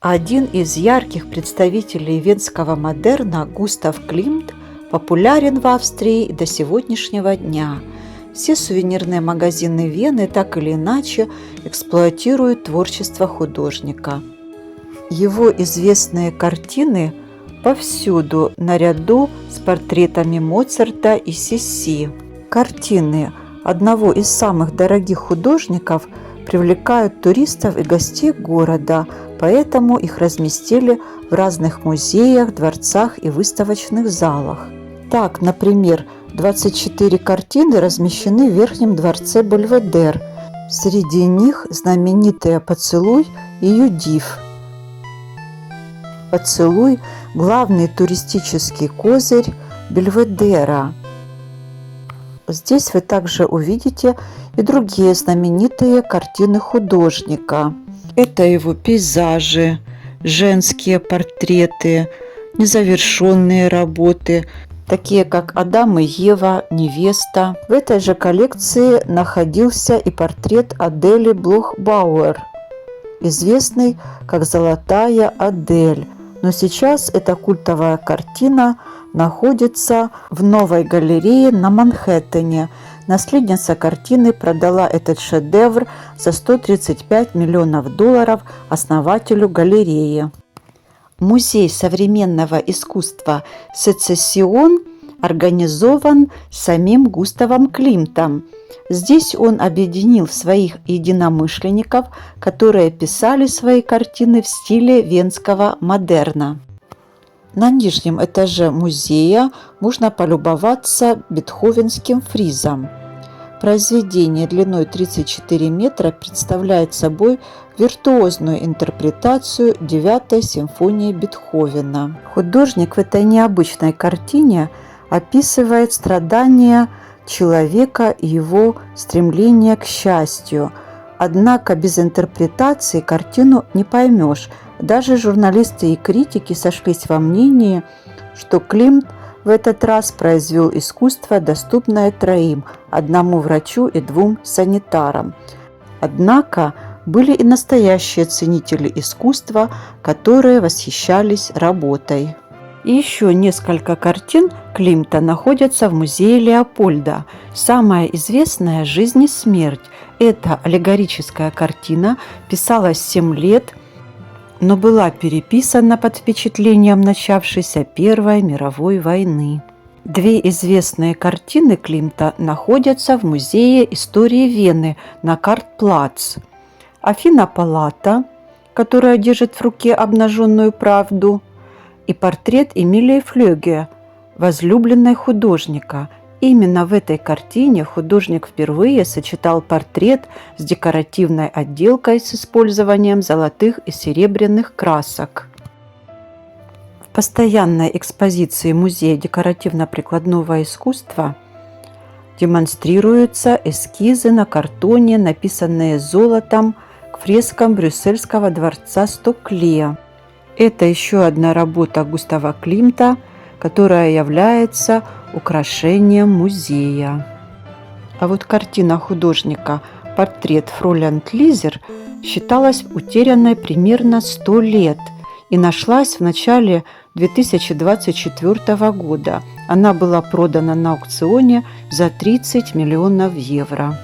Один из ярких представителей венского модерна, Густав Климт, популярен в Австрии до сегодняшнего дня. Все сувенирные магазины Вены так или иначе эксплуатируют творчество художника. Его известные картины повсюду наряду с портретами Моцарта и Сисси. Картины одного из самых дорогих художников привлекают туристов и гостей города, поэтому их разместили в разных музеях, дворцах и выставочных залах. Так, например, 24 картины размещены в Верхнем дворце Бельведер. Среди них знаменитые «Поцелуй» и «Юдиф». «Поцелуй» – главный туристический козырь Бельведера. Здесь вы также увидите и другие знаменитые картины художника. Это его пейзажи, женские портреты, незавершенные работы, такие как «Адам и Ева», «Невеста». В этой же коллекции находился и портрет Адели Блох-Бауэр, известный как «Золотая Адель». Но сейчас эта культовая картина находится в новой галерее на Манхэттене. Наследница картины продала этот шедевр за $135 миллионов основателю галереи. Музей современного искусства «Сецессион» организован самим Густавом Климтом. Здесь он объединил своих единомышленников, которые писали свои картины в стиле венского модерна. На нижнем этаже музея можно полюбоваться бетховенским фризом. Произведение длиной 34 метра представляет собой виртуозную интерпретацию 9-й симфонии Бетховена. Художник в этой необычной картине описывает страдания человека и его стремление к счастью. Однако без интерпретации картину не поймешь. Даже журналисты и критики сошлись во мнении, что Климт в этот раз произвел искусство, доступное троим – одному врачу и 2 санитарам. Однако были и настоящие ценители искусства, которые восхищались работой. И еще несколько картин Климта находятся в музее Леопольда. Самая известная «Жизнь и смерть». Эта аллегорическая картина писалась 7 лет, но была переписана под впечатлением начавшейся Первой мировой войны. 2 известные картины Климта находятся в Музее истории Вены на Картплац. Афина Паллата, которая держит в руке обнаженную правду, и портрет Эмилии Флёге, возлюбленной художника. Именно в этой картине художник впервые сочетал портрет с декоративной отделкой с использованием золотых и серебряных красок. В постоянной экспозиции Музея декоративно-прикладного искусства демонстрируются эскизы на картоне, написанные золотом к фрескам Брюссельского дворца Стокле. Это еще одна работа Густава Климта, которая является украшением музея. А вот картина художника «Портрет Фролянд Лизер» считалась утерянной примерно 100 лет и нашлась в начале 2024 года. Она была продана на аукционе за 30 миллионов евро.